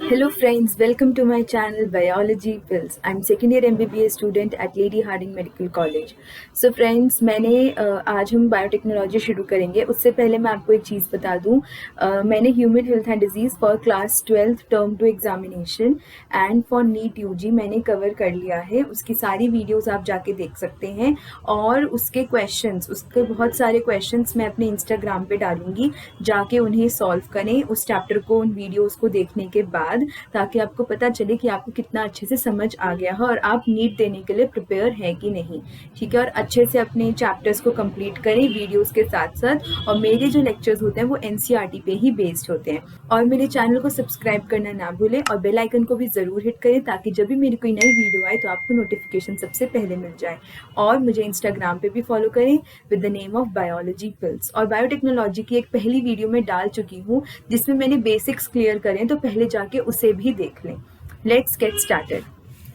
Hello friends, welcome to my channel Biology Pills. I'm second year MBBS student at Lady Harding Medical College. So friends, आज हम biotechnology शुरू करेंगे. उससे पहले मैं आपको एक चीज़ बता दूं. मैंने human health and disease for class 12th term 2 examination and for NEET UG मैंने कवर कर लिया है. उसकी सारी वीडियोस आप जाके देख सकते हैं और उसके बहुत सारे क्वेश्चंस मैं अपने इंस्टाग्राम पे डालूंगी. जाके उन्हें सॉल्व करें उस चैप्टर को, उन वीडियोज़ को देखने के बाद, ताकि आपको पता चले कि आपको कितना अच्छे से समझ आ गया है और आप नीट देने के लिए प्रिपेयर है कि नहीं. ठीक है, और अच्छे से अपने चैप्टर्स को कंप्लीट करें वीडियोस के साथ साथ. और मेरे जो लेक्चर्स होते हैं वो एनसीईआरटी पे ही बेस्ड होते हैं. और मेरे चैनल को सब्सक्राइब करना ना भूलें और बेल आइकन को भी ज़रूर हिट करें ताकि जब भी मेरी कोई नई वीडियो आए तो आपको नोटिफिकेशन सबसे पहले मिल जाए. और मुझे इंस्टाग्राम पे भी फॉलो करें with the name of biology pills. और बायोटेक्नोलॉजी की एक पहली वीडियो में डाल चुकी हूँ जिसमें मैंने बेसिक्स क्लियर करें, तो पहले जाके उसे भी देख लें. Let's get started.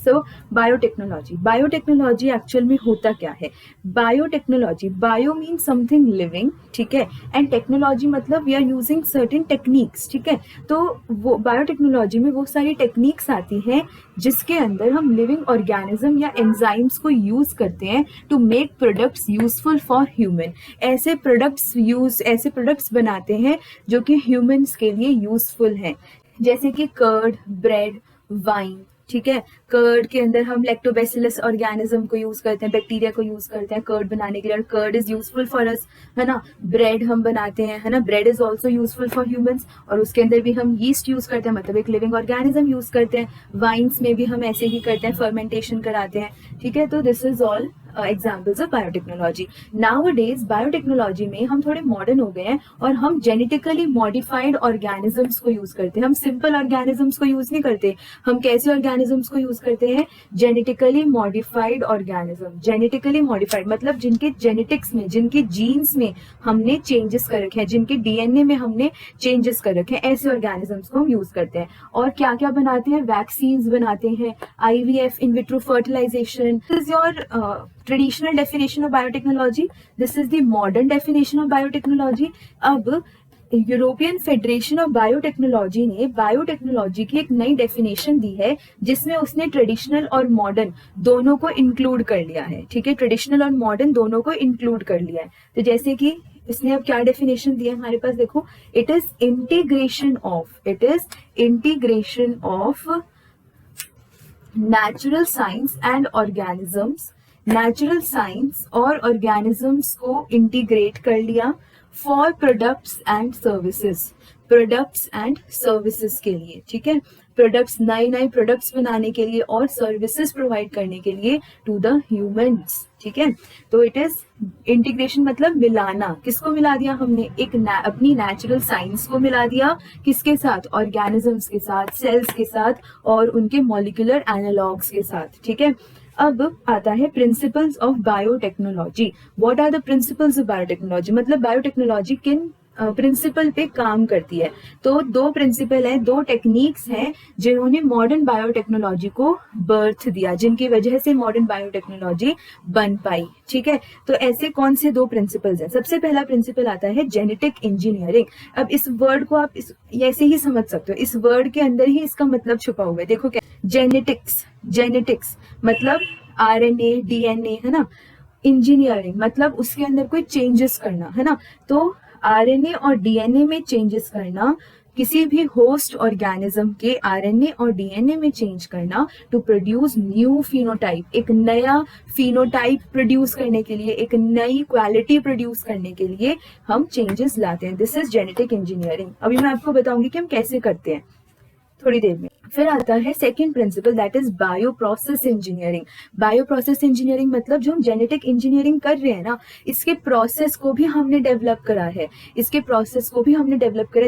So biotechnology actual में होता क्या है? Biotechnology, bio mean something living, ठीक है, एंड टेक्नोलॉजी मतलब we are using certain techniques. ठीक है, तो वो बायोटेक्नोलॉजी में वो सारी टेक्निक्स आती हैं जिसके अंदर हम लिविंग ऑर्गेनिज्म या एंजाइम्स को यूज करते हैं to make products useful for human. ऐसे प्रोडक्ट्स बनाते हैं जो कि ह्यूमन्स के लिए यूजफुल हैं, जैसे कि कर्ड, ब्रेड, वाइन. ठीक है, कर्ड के अंदर हम लैक्टोबैसिलस ऑर्गेनिज्म को यूज करते हैं, बैक्टीरिया को यूज करते हैं कर्ड बनाने के लिए, और curd is useful for us, है ना. ब्रेड हम बनाते हैं, है ना, bread is also useful for humans, और उसके अंदर भी हम यीस्ट यूज करते हैं, मतलब एक लिविंग ऑर्गेनिज्म यूज करते हैं. वाइन्स में भी हम ऐसे ही करते हैं, फर्मेंटेशन कराते हैं. ठीक है, तो this is all examples of biotechnology. Nowadays biotechnology में हम थोड़े मॉडर्न हो गए हैं और हम जेनेटिकली मॉडिफाइड ऑर्गेनिजम्स को यूज करते हैं. हम सिंपल ऑर्गेनिजम्स को यूज नहीं करते. हम कैसे ऑर्गेनिजम्स को यूज करते हैं? Genetically modified organism. Genetically modified मतलब जिनके जेनेटिक्स में, जिनके जीन्स में हमने चेंजेस कर रखे हैं, जिनके डीएनए में हमने चेंजेस कर रखे हैं, ऐसे ऑर्गेनिजम्स को हम यूज करते हैं. और क्या क्या बनाते हैं? वैक्सीन्स बनाते हैं, IVF, in vitro fertilization. This is your traditional definition of biotechnology. This is the modern definition of biotechnology. अब यूरोपियन फेडरेशन ऑफ बायोटेक्नोलॉजी ने बायोटेक्नोलॉजी की एक नई डेफिनेशन दी है जिसमें उसने ट्रेडिशनल और मॉडर्न दोनों को इंक्लूड कर लिया है. ठीक है, ट्रेडिशनल और मॉडर्न दोनों को इंक्लूड कर लिया है. तो जैसे कि इसने अब क्या डेफिनेशन दिया हमारे पास, देखो. It is integration of natural science and organisms. Natural science और ऑर्गेनिजम्स को इंटीग्रेट कर लिया फॉर प्रोडक्ट्स एंड सर्विसेज के लिए. ठीक है, प्रोडक्ट्स, नए प्रोडक्ट्स बनाने के लिए और सर्विसेज प्रोवाइड करने के लिए टू द ह्यूमंस. ठीक है, तो इट इज इंटीग्रेशन मतलब मिलाना. किसको मिला दिया हमने? अपनी नेचुरल साइंस को मिला दिया. किसके साथ? ऑर्गेनिजम्स के साथ, सेल्स के साथ और उनके मॉलिक्यूलर एनालॉग्स के साथ. ठीक है, अब आता है principles of biotechnology. What are the principles of biotechnology? मतलब बायोटेक्नोलॉजी किन प्रिंसिपल पे काम करती है? तो दो प्रिंसिपल हैं, दो टेक्निक्स हैं जिन्होंने मॉडर्न बायोटेक्नोलॉजी को बर्थ दिया, जिनकी वजह से मॉडर्न बायोटेक्नोलॉजी बन पाई. ठीक है, तो ऐसे कौन से दो प्रिंसिपल्स हैं? सबसे पहला प्रिंसिपल आता है जेनेटिक इंजीनियरिंग. अब इस वर्ड को आप ऐसे ही समझ सकते हो, इस वर्ड के अंदर ही इसका मतलब छुपा हुआ है. देखो क्या, जेनेटिक्स मतलब आरएनए, डीएनए, है ना. इंजीनियरिंग मतलब उसके अंदर कोई चेंजेस करना, है ना. तो आरएनए और डीएनए में चेंजेस करना, किसी भी होस्ट ऑर्गेनिज्म के आरएनए और डीएनए में चेंज करना टू प्रोड्यूस न्यू फिनोटाइप. एक नया फिनोटाइप प्रोड्यूस करने के लिए, एक नई क्वालिटी प्रोड्यूस करने के लिए हम चेंजेस लाते हैं. This is genetic engineering. अभी मैं आपको बताऊंगी कि हम कैसे करते हैं थोड़ी देर में. फिर आता है second principle, that is bio process engineering. Bio process engineering मतलब जो हम जेनेटिक इंजीनियरिंग कर रहे हैं ना, इसके प्रोसेस को भी हमने डेवलप करा है.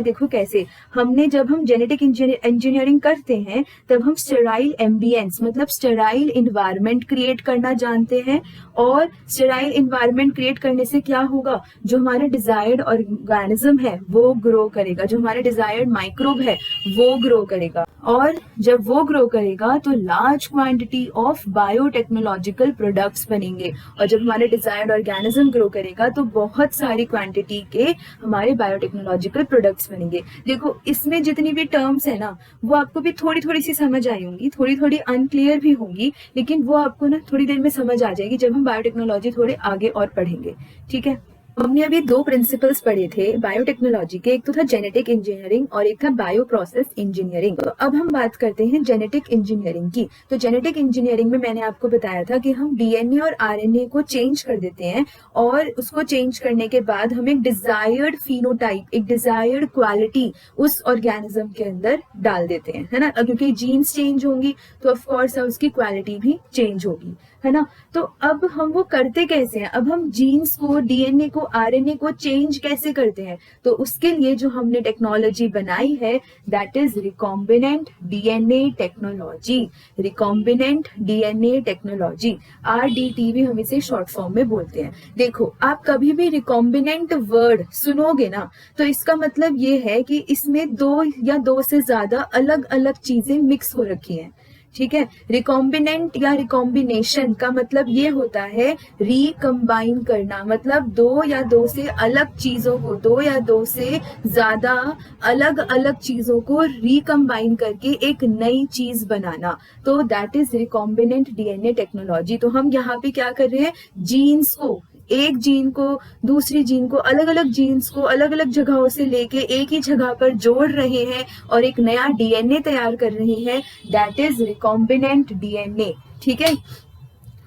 देखो कैसे, जब हम जेनेटिक इंजीनियरिंग करते हैं तब हम स्टेराइल एम्बियंस मतलब स्टेराइल इन्वायरमेंट क्रिएट करना जानते हैं. और स्टेराइल इन्वायरमेंट क्रिएट करने से क्या होगा? जो हमारा डिजायर्ड ऑर्गेनिज्म है वो ग्रो करेगा, जो हमारा डिजायर्ड माइक्रोब है वो ग्रो करेगा. करेगा, और जब वो ग्रो करेगा तो large quantity of biotechnological products बनेंगे, और जब हमारे डिजायर्ड ऑर्गेनिज्म ग्रो करेगा तो बहुत सारी क्वांटिटी के हमारे बायोटेक्नोलॉजिकल प्रोडक्ट्स बनेंगे। देखो इसमें जितनी भी टर्म्स है ना, वो आपको भी थोड़ी थोड़ी सी समझ आई होंगी, थोड़ी थोड़ी अनक्लियर भी होंगी, लेकिन वो आपको ना थोड़ी देर में समझ आ जाएगी जब हम बायोटेक्नोलॉजी थोड़े आगे और पढ़ेंगे। ठीक है, हमने अभी दो प्रिंसिपल्स पढ़े थे बायोटेक्नोलॉजी के, एक तो था जेनेटिक इंजीनियरिंग और एक था बायो प्रोसेस इंजीनियरिंग। तो अब हम बात करते हैं जेनेटिक इंजीनियरिंग की। तो जेनेटिक इंजीनियरिंग में मैंने आपको बताया था कि हम डीएनए और आरएनए को चेंज कर देते हैं, और उसको चेंज करने के बाद हम एक डिजायर्ड फिनोटाइप, एक डिजायर्ड क्वालिटी उस ऑर्गेनिज्म के अंदर डाल देते हैं, है ना। क्योंकि जीन्स चेंज होंगी तो ऑफ कोर्स उसकी क्वालिटी भी चेंज होगी, है ना। तो अब हम वो करते कैसे हैं, अब हम जीन्स को, डीएनए को, आरएनए को चेंज कैसे करते हैं, तो उसके लिए जो हमने टेक्नोलॉजी बनाई है that is recombinant DNA technology. Recombinant DNA technology, RDT भी हम इसे शॉर्ट फॉर्म में बोलते हैं। देखो आप कभी भी रिकॉम्बिनेंट वर्ड सुनोगे ना, तो इसका मतलब ये है कि इसमें दो या दो से ज्यादा अलग अलग चीजें मिक्स हो रखी हैं। ठीक है, रिकॉम्बिनेंट या रिकॉम्बिनेशन का मतलब ये होता है रिकम्बाइन करना, मतलब दो या दो से अलग चीजों को, दो या दो से ज्यादा अलग अलग चीजों को रिकम्बाइन करके एक नई चीज बनाना, तो that is recombinant DNA technology. तो हम यहाँ पे क्या कर रहे हैं, जीन्स को, एक जीन को दूसरी जीन को, अलग अलग जीन्स को अलग अलग जगहों से लेके एक ही जगह पर जोड़ रहे हैं और एक नया डीएनए तैयार कर रहे हैं, दैट इज रिकॉम्बिनेंट डीएनए। ठीक है,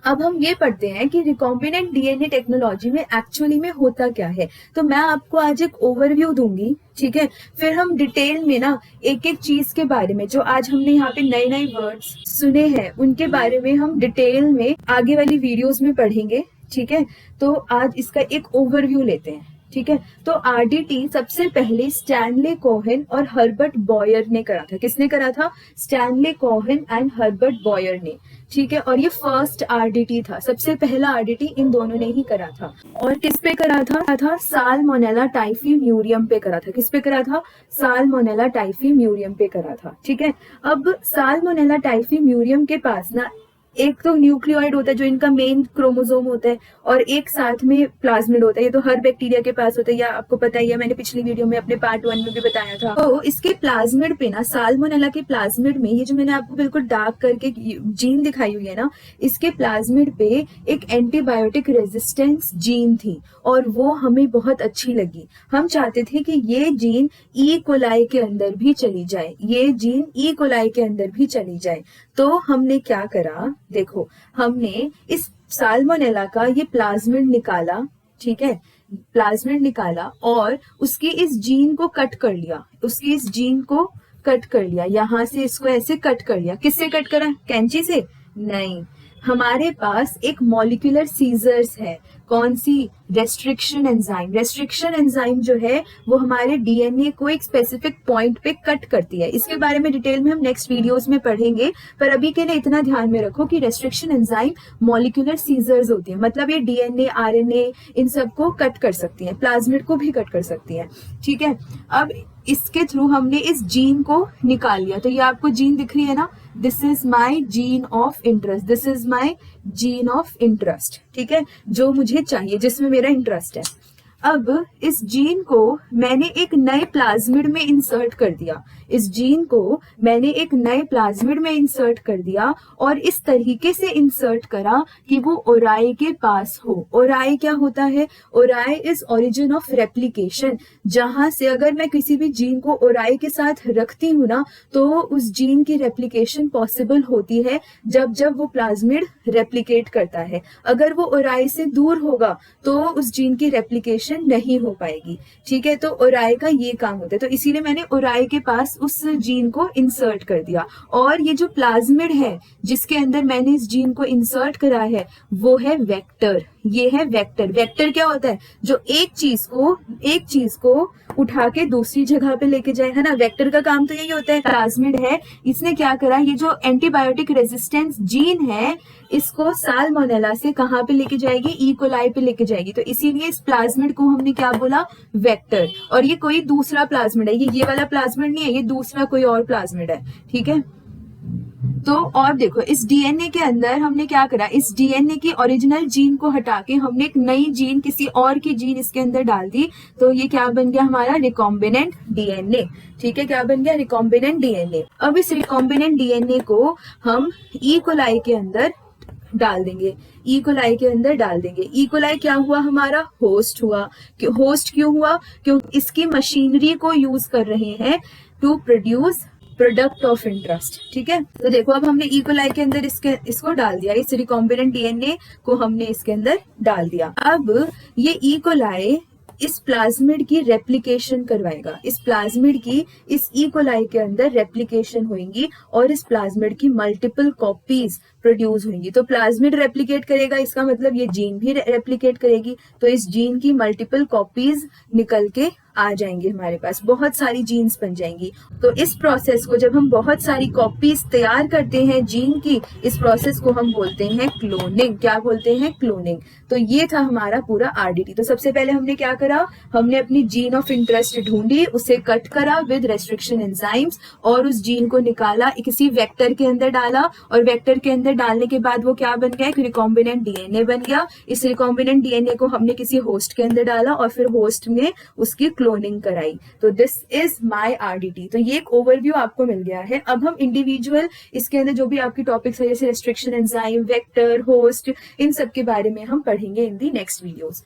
अब हम ये पढ़ते हैं कि रिकॉम्बिनेंट डीएनए टेक्नोलॉजी में एक्चुअली में होता क्या है। तो मैं आपको आज एक ओवरव्यू दूंगी, ठीक है, फिर हम डिटेल में ना एक एक चीज के बारे में, जो आज हमने यहाँ पे नए नए वर्ड्स सुने हैं उनके बारे में हम डिटेल में आगे वाली वीडियोस में पढ़ेंगे। ठीक है, तो आज इसका एक ओवरव्यू लेते हैं। ठीक है, तो आरडीटी सबसे पहले स्टैनले कोहेन और हर्बर्ट बॉयर ने करा था। किसने करा था, Stanley Cohen and Herbert Boyer ने। ठीक है, और ये फर्स्ट आरडीटी था, सबसे पहला आरडीटी इन दोनों ने ही करा था। और किस पे करा था साल्मोनेला टाइफी म्यूरियम पे करा था। किस पे करा था, साल्मोनेला टाइफी म्यूरियम पे करा था। ठीक है, अब साल्मोनेला टाइफी म्यूरियम के पास ना एक तो न्यूक्लियोइड होता है जो इनका मेन क्रोमोसोम होता है, और एक साथ में प्लाज्मिड होता है। ये तो हर बैक्टीरिया के पास होता है, या आपको पता ही है, मैंने पिछली वीडियो में अपने पार्ट 1 में भी बताया था। तो इसके प्लाज्मिड पे ना, साल्मोनेला के प्लाज्मिड में, ये जो मैंने आपको बिल्कुल डार्क करके जीन दिखाई हुई है ना, इसके प्लाज्मिड पे एक एंटीबायोटिक रेजिस्टेंस जीन थी, और वो हमें बहुत अच्छी लगी। हम चाहते थे कि ये जीन ई कोलाई के अंदर भी चली जाए, ये जीन ई कोलाई के अंदर भी चली जाए। तो हमने क्या करा, देखो हमने इस साल्मोनेला का ये प्लाज्मिड निकाला। ठीक है, प्लाज्मिड निकाला और उसकी इस जीन को कट कर लिया, उसकी इस जीन को कट कर लिया, यहां से इसको ऐसे कट कर लिया। किससे कट करा, कैंची से नहीं, हमारे पास एक मॉलिक्यूलर सीजर्स है। कौन सी, रेस्ट्रिक्शन एंजाइम। रेस्ट्रिक्शन एंजाइम जो है वो हमारे डीएनए को एक स्पेसिफिक पॉइंट पे कट करती है। इसके बारे में डिटेल में हम नेक्स्ट वीडियोस में पढ़ेंगे, पर अभी के लिए इतना ध्यान में रखो कि रेस्ट्रिक्शन एंजाइम मॉलिक्यूलर सीजर्स होती है, मतलब ये डीएनए, आरएनए इन सबको कट कर सकती है, प्लाज्मिड को भी कट कर सकती है। ठीक है, अब इसके थ्रू हमने इस जीन को निकाल लिया। तो ये आपको जीन दिख रही है ना, this is my gene of interest, this is my gene of interest. ठीक है, जो मुझे चाहिए, जिसमें मेरा इंटरेस्ट है। अब इस जीन को मैंने एक नए प्लाज्मिड में इंसर्ट कर दिया, इस जीन को मैंने एक नए प्लाज्मिड में इंसर्ट कर दिया, और इस तरीके से इंसर्ट करा कि वो ओराई के पास हो। ओराई क्या होता है, ओराई इज ओरिजिन ऑफ रेप्लिकेशन, जहां से अगर मैं किसी भी जीन को ओराई के साथ रखती हूँ ना, तो उस जीन की रेप्लिकेशन पॉसिबल होती है जब जब वो प्लाज्मिड रेप्लिकेट करता है। अगर वो ओराई से दूर होगा तो उस जीन की रेप्लिकेशन नहीं हो पाएगी। ठीक है, तो ओराई का ये काम होता है। तो इसीलिए मैंने ओराई के पास उस जीन को इंसर्ट कर दिया, और ये जो प्लाज्मिड है जिसके अंदर मैंने इस जीन को इंसर्ट करा है वो है वेक्टर, ये है वेक्टर। वेक्टर क्या होता है? जो एक चीज को उठा के दूसरी जगह पे लेके जाए, है ना। वेक्टर का काम तो यही होता है। प्लाज्मिड है, इसने क्या करा, ये जो एंटीबायोटिक रेजिस्टेंस जीन है इसको साल्मोनेला से कहाँ पे लेके जाएगी? ई कोलाई पे लेके जाएगी। तो इसीलिए इस प्लाज्मिड को हमने क्या बोला? वेक्टर। और ये कोई दूसरा प्लाज्मिड है, ये वाला प्लाज्मिड नहीं है, ये दूसरा कोई और प्लाज्मिड है, ठीक है। तो और देखो, इस डीएनए के अंदर हमने क्या करा, इस डीएनए की ओरिजिनल जीन को हटा के हमने एक नई जीन, किसी और की जीन इसके अंदर डाल दी। तो ये क्या बन गया हमारा? रिकॉम्बिनेंट डीएनए, ठीक है। क्या बन गया? Recombinant DNA. अब इस रिकॉम्बिनेंट डीएनए को हम ई कोलाई के अंदर डाल देंगे, ई कोलाई के अंदर डाल देंगे। ई कोलाई क्या हुआ हमारा? होस्ट हुआ। होस्ट क्यों हुआ? क्योंकि इसकी मशीनरी को यूज कर रहे हैं to produce product of interest, ठीक है। तो देखो, अब हमने ई कोलाई के अंदर इसको डाल दिया, इस रिकॉम्बिनेंट डीएनए को हमने इसके अंदर डाल दिया। अब ये ई कोलाई इस प्लाज्मिड की रेप्लिकेशन करवाएगा। इस प्लाज्मिड की इस ई कोलाई के अंदर रेप्लिकेशन होंगी और इस प्लाज्मिड की मल्टीपल कॉपीज प्रोड्यूस होंगी। तो प्लाज्मिड रेप्लिकेट करेगा, इसका मतलब ये जीन भी रेप्लिकेट करेगी। तो इस जीन की मल्टीपल कॉपीज निकल के आ जाएंगे हमारे पास, बहुत सारी जीन्स बन जाएंगी। तो इस प्रोसेस को, जब हम बहुत सारी कॉपीज तैयार करते हैं जीन की, इस प्रोसेस को हम बोलते हैं क्लोनिंग। क्या बोलते हैं? क्लोनिंग। तो ये था हमारा पूरा आरडीटी। तो सबसे पहले हमने क्या करा, हमने अपनी जीन ऑफ इंटरेस्ट ढूंढी, उसे कट करा विद रेस्ट्रिक्शन एंजाइम्स और उस जीन को निकाला, किसी वेक्टर के अंदर डाला और वेक्टर के अंदर डालने के बाद वो क्या बन गया? एक रिकॉम्बिनेंट डीएनए बन गया। इस रिकॉम्बिनेंट डीएनए को हमने किसी होस्ट के अंदर डाला और फिर होस्ट में उसकी क्लोनिंग कराई। तो दिस इज माय आरडीटी। तो ये एक ओवरव्यू आपको मिल गया है। अब हम इंडिविजुअल इसके अंदर जो भी आपकी टॉपिक्स है, जैसे रेस्ट्रिक्शन एंजाइम, वेक्टर, होस्ट, इन सब के बारे में हम पढ़ेंगे इन दी नेक्स्ट वीडियोस।